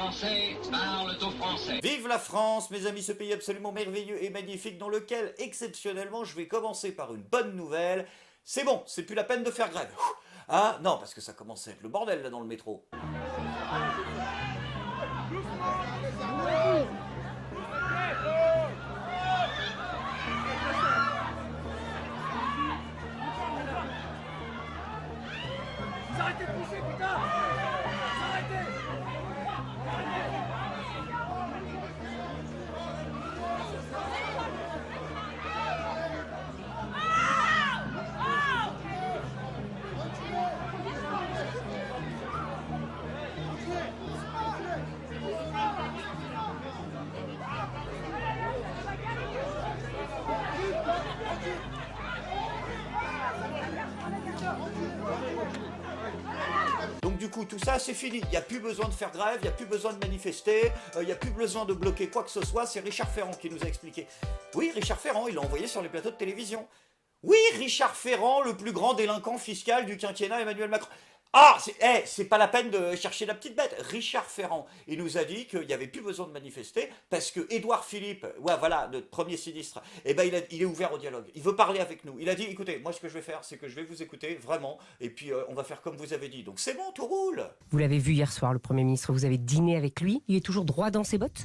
Français parlent au français. Vive la France, mes amis, ce pays absolument merveilleux et magnifique dans lequel, exceptionnellement, je vais commencer par une bonne nouvelle. C'est bon, c'est plus la peine de faire grève. Ah non, parce que ça commence à être le bordel là dans le métro. Arrêtez de pousser, putain! Arrêtez! Donc du coup, tout ça, c'est fini. Il n'y a plus besoin de faire grève, il n'y a plus besoin de manifester, il n'y a plus besoin de bloquer quoi que ce soit. C'est Richard Ferrand qui nous a expliqué. Oui, Richard Ferrand, il l'a envoyé sur les plateaux de télévision. Oui, Richard Ferrand, le plus grand délinquant fiscal du quinquennat Emmanuel Macron. Ah, c'est pas la peine de chercher la petite bête. Richard Ferrand, il nous a dit qu'il n'y avait plus besoin de manifester parce que Édouard Philippe, ouais, voilà, notre premier sinistre, eh ben, il est ouvert au dialogue. Il veut parler avec nous. Il a dit, écoutez, moi ce que je vais faire, c'est que je vais vous écouter, vraiment, et puis on va faire comme vous avez dit. Donc c'est bon, tout roule. Vous l'avez vu hier soir, le Premier ministre, vous avez dîné avec lui, il est toujours droit dans ses bottes?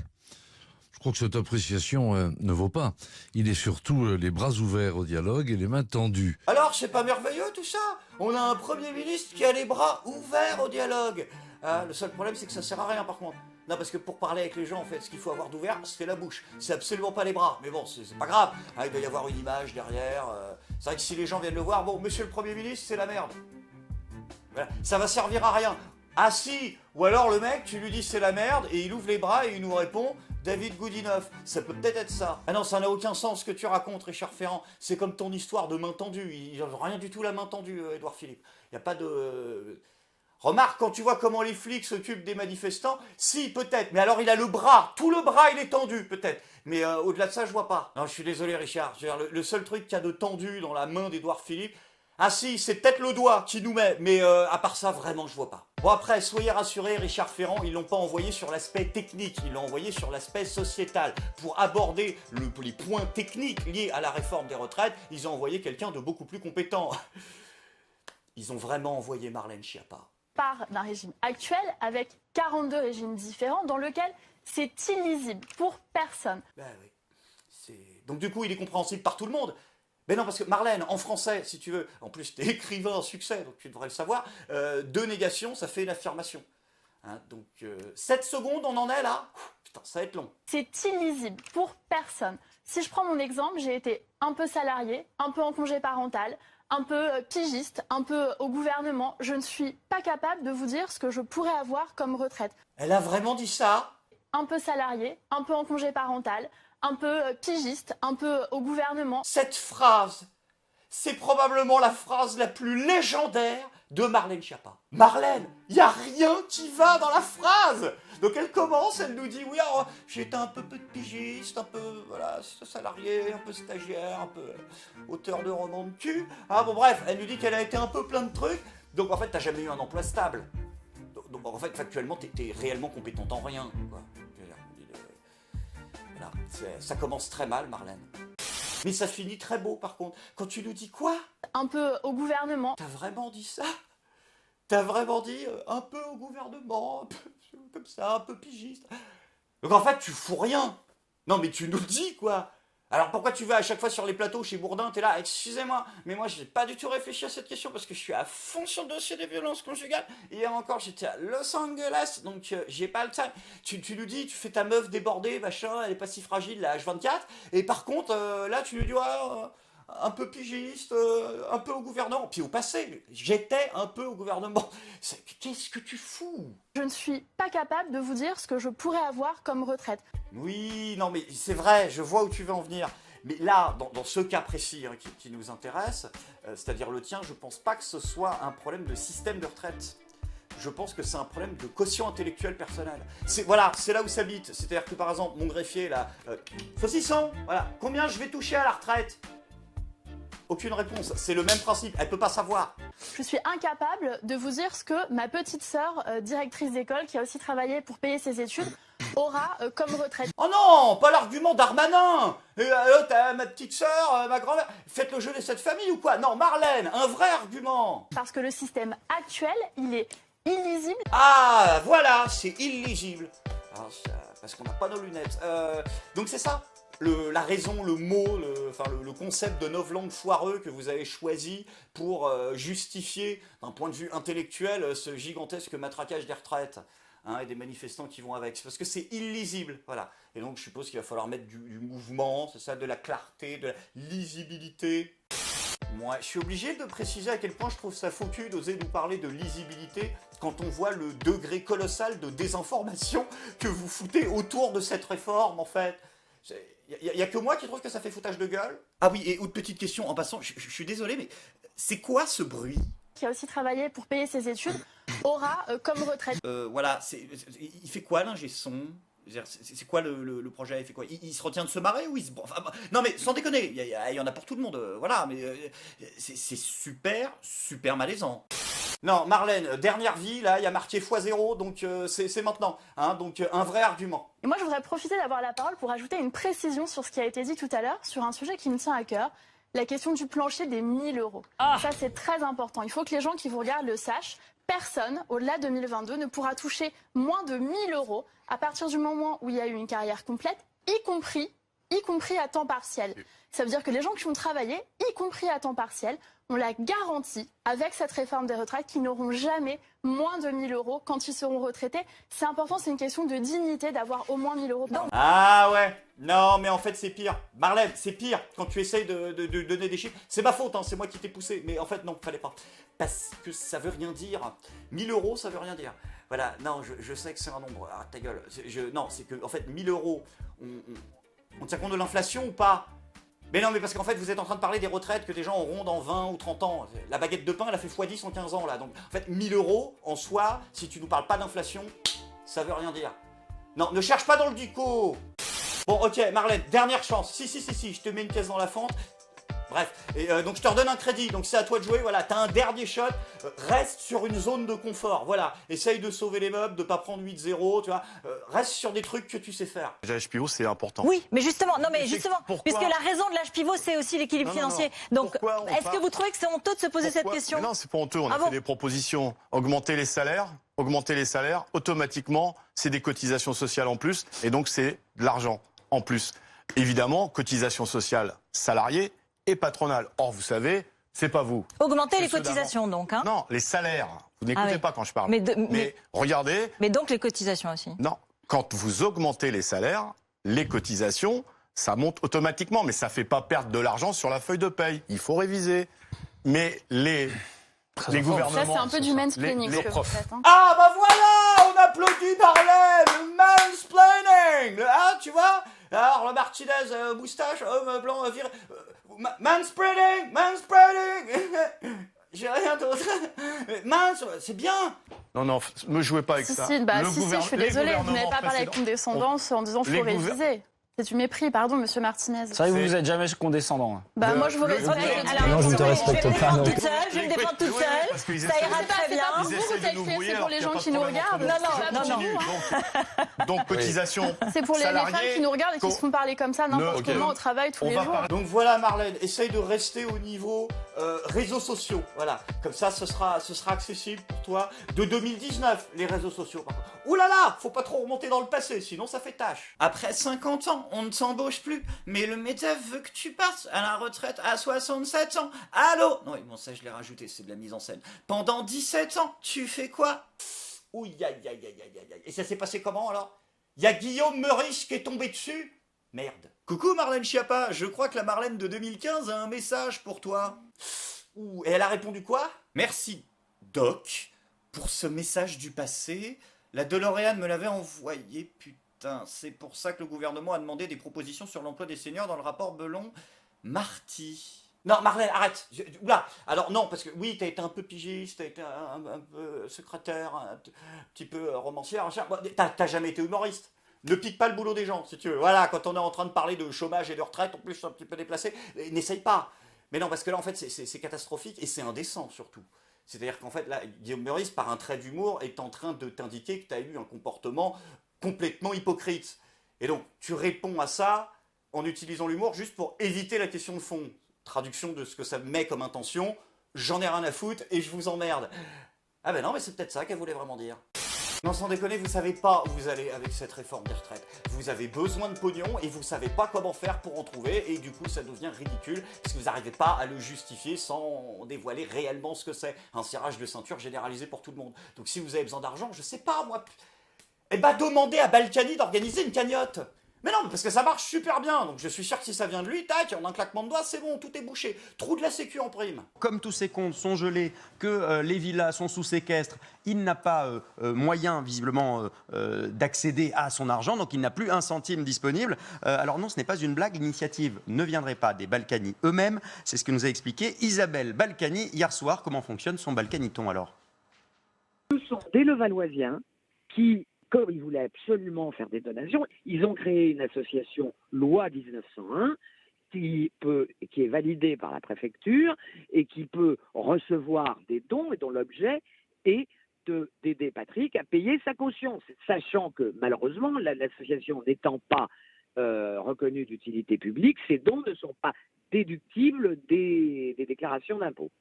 Je crois que cette appréciation ne vaut pas. Il est surtout les bras ouverts au dialogue et les mains tendues. Alors, c'est pas merveilleux tout ça? On a un Premier ministre qui a les bras ouverts au dialogue. Ah, le seul problème, c'est que ça sert à rien par contre. Non, parce que pour parler avec les gens, en fait, ce qu'il faut avoir d'ouvert, c'est la bouche. C'est absolument pas les bras. Mais bon, c'est pas grave. Ah, il doit y avoir une image derrière. C'est vrai que si les gens viennent le voir, bon, monsieur le Premier ministre, c'est la merde. Voilà. Ça va servir à rien. Ah si! Ou alors le mec, tu lui dis c'est la merde, et il ouvre les bras et il nous répond David Goudinov. Ça peut peut-être être ça. Ah non, ça n'a aucun sens ce que tu racontes, Richard Ferrand. C'est comme ton histoire de main tendue. Il n'a rien du tout la main tendue, Édouard Philippe. Il n'y a pas de... Remarque, quand tu vois comment les flics s'occupent des manifestants, si, peut-être. Mais alors il a le bras, tout le bras il est tendu, peut-être. Mais au-delà de ça, je vois pas. Non, je suis désolé, Richard. Je veux dire, le seul truc qu'il y a de tendu dans la main d'Édouard Philippe, ah si, c'est peut-être le doigt qui nous met, mais à part ça, vraiment, je vois pas. Bon après, soyez rassurés, Richard Ferrand, ils l'ont pas envoyé sur l'aspect technique, ils l'ont envoyé sur l'aspect sociétal. Pour aborder les points techniques liés à la réforme des retraites, ils ont envoyé quelqu'un de beaucoup plus compétent. Ils ont vraiment envoyé Marlène Schiappa. Part d'un régime actuel avec 42 régimes différents dans lequel c'est illisible pour personne. Ben oui. Donc du coup, il est compréhensible par tout le monde. Mais non, parce que Marlène, en français, si tu veux, en plus t'es écrivain à succès, donc tu devrais le savoir, deux négations, ça fait une affirmation. Hein, donc 7 secondes, on en est là. Putain, ça va être long. C'est illisible pour personne. Si je prends mon exemple, j'ai été un peu salarié, un peu en congé parental, un peu pigiste, un peu au gouvernement. Je ne suis pas capable de vous dire ce que je pourrais avoir comme retraite. Elle a vraiment dit ça? Un peu salarié, un peu en congé parental, un peu pigiste, un peu au gouvernement. Cette phrase, c'est probablement la phrase la plus légendaire de Marlène Schiappa. Marlène, il n'y a rien qui va dans la phrase. Donc elle commence, elle nous dit, oui, alors, j'étais un peu pigiste, un peu voilà, salarié, un peu stagiaire, un peu auteur de romans de cul. Ah bon bref, elle nous dit qu'elle a été un peu plein de trucs. Donc en fait, t'as jamais eu un emploi stable. Donc en fait, factuellement, t'es réellement compétente en rien, quoi. Voilà, ça commence très mal, Marlène. Mais ça finit très beau, par contre. Quand tu nous dis quoi? Un peu au gouvernement. T'as vraiment dit ça? T'as vraiment dit un peu au gouvernement, un peu comme ça, un peu pigiste. Donc en fait, tu fous rien. Non, mais tu nous le dis, quoi. Alors pourquoi tu vas à chaque fois sur les plateaux chez Bourdin, t'es là, excusez-moi, mais moi j'ai pas du tout réfléchi à cette question parce que je suis à fond sur le dossier des violences conjugales. Hier encore j'étais à Los Angeles, donc j'ai pas le temps. Tu nous dis, tu fais ta meuf débordée, machin, elle est pas si fragile, la H24, et par contre là tu nous dis, ouais, un peu pigiste, un peu au gouvernement, puis au passé, j'étais un peu au gouvernement. Qu'est-ce que tu fous? Je ne suis pas capable de vous dire ce que je pourrais avoir comme retraite. Oui, non mais c'est vrai, je vois où tu veux en venir. Mais là, dans ce cas précis hein, qui nous intéresse, c'est-à-dire le tien, je pense pas que ce soit un problème de système de retraite. Je pense que c'est un problème de quotient intellectuel personnel. Voilà, c'est là où ça bite. C'est-à-dire que par exemple, mon greffier là, saucisson, voilà, combien je vais toucher à la retraite? aucune réponse. C'est le même principe, elle peut pas savoir. Je suis incapable de vous dire ce que ma petite sœur, directrice d'école, qui a aussi travaillé pour payer ses études, aura comme retraite. Oh non, pas l'argument Darmanin. T'as ma petite sœur, ma grand-mère. Faites le jeu de cette famille ou quoi? Non, Marlène, un vrai argument. Parce que le système actuel, il est illisible. Ah, voilà, c'est illisible. Alors, parce qu'on n'a pas nos lunettes. Donc c'est ça, la raison, le mot, le concept de novlangue foireux que vous avez choisi pour justifier, d'un point de vue intellectuel, ce gigantesque matraquage des retraites. Hein, et des manifestants qui vont avec. Parce que c'est illisible, voilà. Et donc je suppose qu'il va falloir mettre du mouvement, c'est ça, de la clarté, de la lisibilité. Moi, je suis obligé de préciser à quel point je trouve ça faux cul d'oser nous parler de lisibilité quand on voit le degré colossal de désinformation que vous foutez autour de cette réforme, en fait. Il n'y a que moi qui trouve que ça fait foutage de gueule. Ah oui, et autre petite question en passant, je suis désolé, mais c'est quoi ce bruit? Qui a aussi travaillé pour payer ses études, aura comme retraite. Voilà, il fait quoi l'ingé son? C'est quoi le projet? Il fait quoi? Il se retient de se marrer ou il se... Enfin, non mais sans déconner, il y en a pour tout le monde, voilà, mais c'est super malaisant. Non, Marlène, dernière vie, là, il y a marqué x0, donc c'est maintenant, hein, donc un vrai argument. Et moi, je voudrais profiter d'avoir la parole pour ajouter une précision sur ce qui a été dit tout à l'heure, sur un sujet qui me tient à cœur. La question du plancher des 1000 euros. Ça, c'est très important. Il faut que les gens qui vous regardent le sachent. Personne, au-delà de 2022, ne pourra toucher moins de 1000 euros à partir du moment où il y a eu une carrière complète, y compris à temps partiel. Ça veut dire que les gens qui ont travaillé, y compris à temps partiel, on la garantit avec cette réforme des retraites qu'ils n'auront jamais moins de 1000 euros quand ils seront retraités. C'est important, c'est une question de dignité d'avoir au moins 1000 euros par an. Ah ouais, non mais en fait c'est pire. Marlène, c'est pire quand tu essayes de donner des chiffres. C'est ma faute, hein, c'est moi qui t'ai poussé. Mais en fait non, fallait pas. Parce que ça veut rien dire. 1000 euros, ça veut rien dire. Voilà, non, je sais que c'est un nombre. Ah, ta gueule. Non, c'est que en fait 1000 euros, on tient compte de l'inflation ou pas? Mais non, mais parce qu'en fait, vous êtes en train de parler des retraites que des gens auront dans 20 ou 30 ans. La baguette de pain, elle a fait x10 en 15 ans, là. Donc, en fait, 1000 euros, en soi, si tu nous parles pas d'inflation, ça veut rien dire. Non, ne cherche pas dans le dico. Bon, ok, Marlène, dernière chance. Si, je te mets une pièce dans la fente. Bref, et donc je te redonne un crédit, donc c'est à toi de jouer, voilà, t'as un dernier shot, reste sur une zone de confort, voilà, essaye de sauver les meubles, de pas prendre 8-0, tu vois, reste sur des trucs que tu sais faire. L'âge pivot, c'est important. Oui, mais justement, Pourquoi puisque la raison de l'âge pivot, c'est aussi l'équilibre financier. Donc, est-ce que vous trouvez que c'est honteux de se poser cette question? Non, c'est pas honteux, on a fait des propositions, augmenter les salaires, automatiquement, c'est des cotisations sociales en plus, et donc c'est de l'argent en plus. Évidemment, cotisations sociales salariées, et patronale. Or, vous savez, c'est pas vous. Augmenter les cotisations, donc. Hein. Non, les salaires. Vous n'écoutez pas quand je parle. Mais regardez. Mais donc les cotisations aussi. Non, quand vous augmentez les salaires, les cotisations, ça monte automatiquement, mais ça fait pas perdre de l'argent sur la feuille de paye. Il faut réviser. Mais les gouvernements... Ça, c'est un peu du mansplaining, ce que vous faites. Hein. Ah, bah voilà, on applaudit Marlène, le mansplaining, ah, tu vois. Alors, le Martinez, moustache, homme blanc, viré... Manspreading. J'ai rien d'autre. C'est bien. Non, me jouez pas avec ça. Si, je suis désolée, vous n'avez pas parlé avec condescendance en disant qu'il faut réviser. C'est du mépris, pardon, monsieur Martinez. C'est vrai que vous n'êtes jamais condescendant. Moi, je vous respecte. Non, je ne te respecte pas. Je vais me défendre toute seule. Ça ira très bien. C'est pour les gens qui nous regardent. Non. Donc, cotisation. C'est pour les femmes qui nous regardent et qui se font parler comme ça n'importe comment au travail tous les jours. Donc voilà, Marlène, essaye de rester au niveau réseaux sociaux. Voilà, comme ça, ce sera accessible pour toi. De 2019, les réseaux sociaux, par contre. Ouh là là, faut pas trop remonter dans le passé, sinon ça fait tâche. Après 50 ans, on ne t'embauche plus, mais le MEDEF veut que tu partes à la retraite à 67 ans. Allô? Non, bon, ça je l'ai rajouté, c'est de la mise en scène. Pendant 17 ans, tu fais quoi? Ouh, aïe. Et ça s'est passé comment alors? Y a Guillaume Meurice qui est tombé dessus? Merde. Coucou Marlène Schiappa, je crois que la Marlène de 2015 a un message pour toi. Ouh, et elle a répondu quoi? Merci, Doc, pour ce message du passé. La DeLorean me l'avait envoyé, putain. C'est pour ça que le gouvernement a demandé des propositions sur l'emploi des seniors dans le rapport Belon-Marty. Non, Marlène, arrête. Oula. Alors non, parce que oui, t'as été un peu pigiste, t'as été un peu secrétaire, un petit peu romancière. Bon, t'as jamais été humoriste. Ne pique pas le boulot des gens, si tu veux. Voilà, quand on est en train de parler de chômage et de retraite, en plus, je suis un petit peu déplacé, n'essaye pas. Mais non, parce que là, en fait, c'est catastrophique et c'est indécent, surtout. C'est-à-dire qu'en fait, là, Guillaume Meurice, par un trait d'humour, est en train de t'indiquer que tu as eu un comportement complètement hypocrite. Et donc, tu réponds à ça en utilisant l'humour juste pour éviter la question de fond. Traduction de ce que ça met comme intention, j'en ai rien à foutre et je vous emmerde. Ah ben non, mais c'est peut-être ça qu'elle voulait vraiment dire. Non, sans déconner, vous savez pas où vous allez avec cette réforme des retraites. Vous avez besoin de pognon et vous savez pas comment faire pour en trouver et du coup ça devient ridicule parce que vous n'arrivez pas à le justifier sans dévoiler réellement ce que c'est. Un serrage de ceinture généralisé pour tout le monde. Donc si vous avez besoin d'argent, je sais pas moi, eh ben demandez à Balkany d'organiser une cagnotte. Mais non, parce que ça marche super bien, donc je suis sûr que si ça vient de lui, tac, en un claquement de doigts, c'est bon, tout est bouché. Trou de la sécu en prime. Comme tous ces comptes sont gelés, que les villas sont sous séquestre, il n'a pas moyen, visiblement, d'accéder à son argent, donc il n'a plus un centime disponible. Alors non, ce n'est pas une blague, l'initiative ne viendrait pas des Balkany eux-mêmes, c'est ce que nous a expliqué Isabelle Balkany hier soir. Comment fonctionne son Balkanyton alors? Ce sont des Levalloisiens qui, comme ils voulaient absolument faire des donations, ils ont créé une association Loi 1901 qui est validée par la préfecture et qui peut recevoir des dons et dont l'objet est d'aider Patrick à payer sa caution, sachant que malheureusement l'association n'étant pas reconnue d'utilité publique, ces dons ne sont pas déductibles des déclarations d'impôts.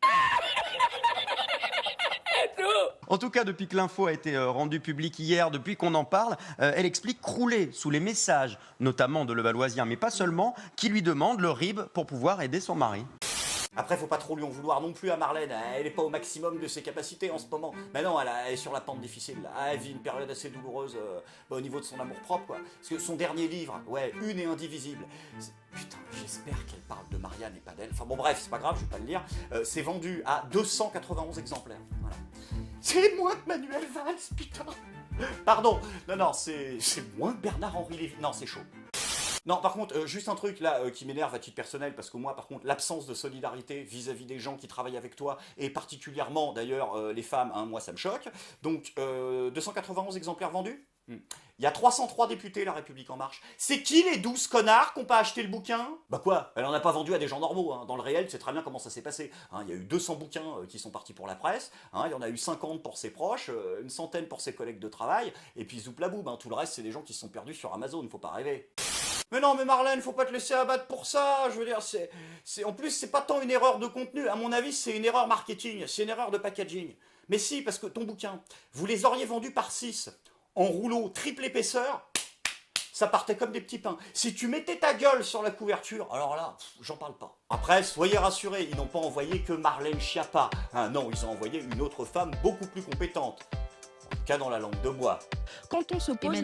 En tout cas, depuis que l'info a été rendue publique hier, depuis qu'on en parle, elle explique crouler sous les messages, notamment de Levalloisiens, mais pas seulement, qui lui demandent le RIB pour pouvoir aider son mari. Après, faut pas trop lui en vouloir non plus à Marlène. Elle est pas au maximum de ses capacités en ce moment. Mais non, elle est sur la pente difficile. Là. Elle vit une période assez douloureuse au niveau de son amour-propre, quoi. Parce que son dernier livre, ouais, Une et indivisible. Putain, j'espère qu'elle parle de Marianne et pas d'elle. Enfin bon, bref, c'est pas grave, je vais pas le lire. C'est vendu à 291 exemplaires. Voilà. C'est moins que Manuel Valls, putain. Pardon. Non, c'est moins que Bernard-Henri Lévy. Non, c'est chaud. Non, par contre, juste un truc là qui m'énerve à titre personnel, parce que moi, par contre, l'absence de solidarité vis-à-vis des gens qui travaillent avec toi, et particulièrement d'ailleurs les femmes, hein, moi ça me choque. Donc, 291 exemplaires vendus. Il y a 303 députés, La République En Marche. C'est qui les 12 connards qui n'ont pas acheté le bouquin? Bah quoi? Elle en a pas vendu à des gens normaux. Hein. Dans le réel, tu sais très bien comment ça s'est passé. Hein, il y a eu 200 bouquins qui sont partis pour la presse. Hein, il y en a eu 50 pour ses proches, une centaine pour ses collègues de travail. Et puis zouplaboum, hein, tout le reste, c'est des gens qui se sont perdus sur Amazon. Faut pas rêver. Mais non, mais Marlène, faut pas te laisser abattre pour ça. Je veux dire, en plus, c'est pas tant une erreur de contenu. À mon avis, c'est une erreur marketing. C'est une erreur de packaging. Mais si, parce que ton bouquin, vous les auriez vendus par 6. En rouleau triple épaisseur, ça partait comme des petits pains. Si tu mettais ta gueule sur la couverture, alors là, j'en parle pas. Après, soyez rassurés, ils n'ont pas envoyé que Marlène Schiappa. Hein, non, ils ont envoyé une autre femme beaucoup plus compétente. En tout cas dans la langue de bois. Quand on se pose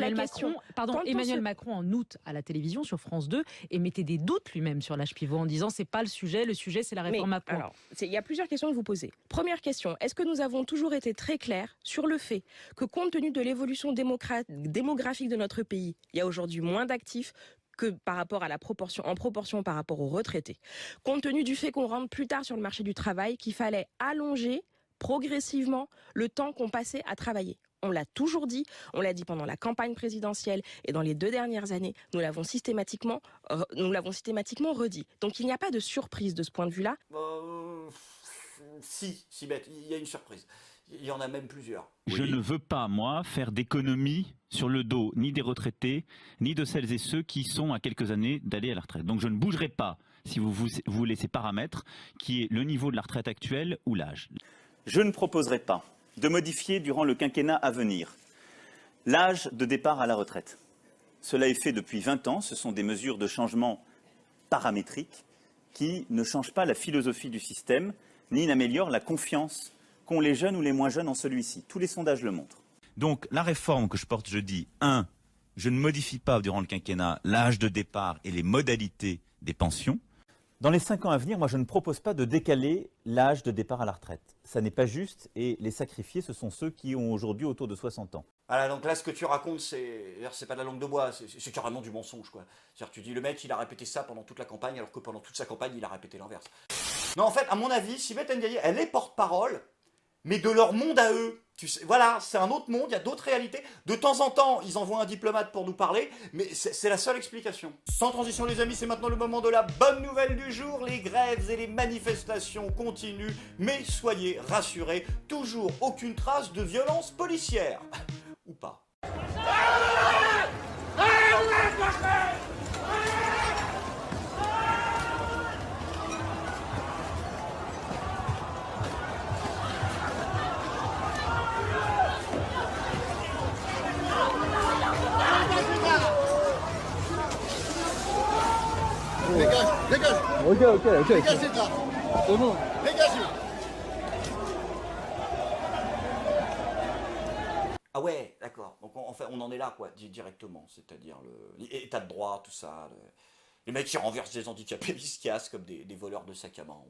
Emmanuel Macron en août à la télévision sur France 2 émettait des doutes lui-même sur l'âge pivot en disant c'est pas le sujet c'est la réforme à point. Alors, il y a plusieurs questions à vous poser. Première question, est-ce que nous avons toujours été très clairs sur le fait que compte tenu de l'évolution démographique de notre pays, il y a aujourd'hui moins d'actifs que en proportion par rapport aux retraités. Compte tenu du fait qu'on rentre plus tard sur le marché du travail, qu'il fallait allonger progressivement le temps qu'on passait à travailler. On l'a toujours dit, on l'a dit pendant la campagne présidentielle et dans les 2 dernières années, nous l'avons systématiquement redit. Donc il n'y a pas de surprise de ce point de vue-là. Si bête, il y a une surprise. Il y en a même plusieurs. Je ne veux pas, moi, faire d'économies sur le dos ni des retraités, ni de celles et ceux qui sont à quelques années d'aller à la retraite. Donc je ne bougerai pas si vous voulez ces paramètres, qui est le niveau de la retraite actuelle ou l'âge. Je ne proposerai pas de modifier durant le quinquennat à venir l'âge de départ à la retraite. Cela est fait depuis 20 ans, ce sont des mesures de changement paramétriques qui ne changent pas la philosophie du système, ni n'améliorent la confiance qu'ont les jeunes ou les moins jeunes en celui-ci. Tous les sondages le montrent. Donc la réforme que je porte, je dis, 1, je ne modifie pas durant le quinquennat l'âge de départ et les modalités des pensions. Dans les 5 ans à venir, moi je ne propose pas de décaler l'âge de départ à la retraite. Ça n'est pas juste et les sacrifiés, ce sont ceux qui ont aujourd'hui autour de 60 ans. Voilà, donc là ce que tu racontes, c'est pas de la langue de bois, c'est carrément du mensonge, quoi. C'est-à-dire tu dis le mec il a répété ça pendant toute la campagne alors que pendant toute sa campagne il a répété l'inverse. Non en fait, à mon avis, Sibeth Ndiaye, elle est porte-parole, mais de leur monde à eux. Voilà, c'est un autre monde, il y a d'autres réalités. De temps en temps, ils envoient un diplomate pour nous parler, mais c'est la seule explication. Sans transition les amis, c'est maintenant le moment de la bonne nouvelle du jour. Les grèves et les manifestations continuent, mais soyez rassurés, toujours aucune trace de violence policière. Ou pas. Dégage. Ok. Dégagez de là. C'est bon. Dégagez. Ah ouais, d'accord. Donc on en est là, quoi, directement. C'est-à-dire l'état de droit, tout ça. Les mecs qui renversent des handicapés, ils se cassent comme des voleurs de sac à main.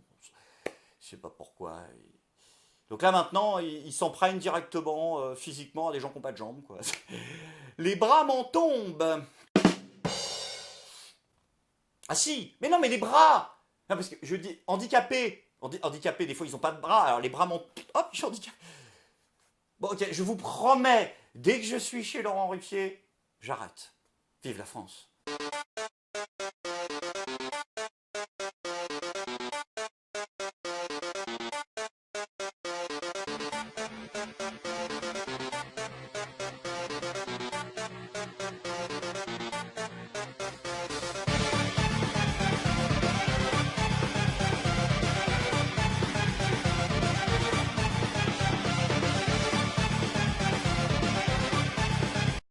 Je sais pas pourquoi. Donc là maintenant, ils s'en prennent directement, physiquement, à des gens qui n'ont pas de jambes, quoi. Les bras m'en tombent. Ah si, mais non, mais les bras. Non, parce que je dis handicapés. Handicapés, des fois ils n'ont pas de bras. Alors les bras m'en... Hop, je suis handicapé. Bon, ok, je vous promets, dès que je suis chez Laurent Ruquier, j'arrête. Vive la France.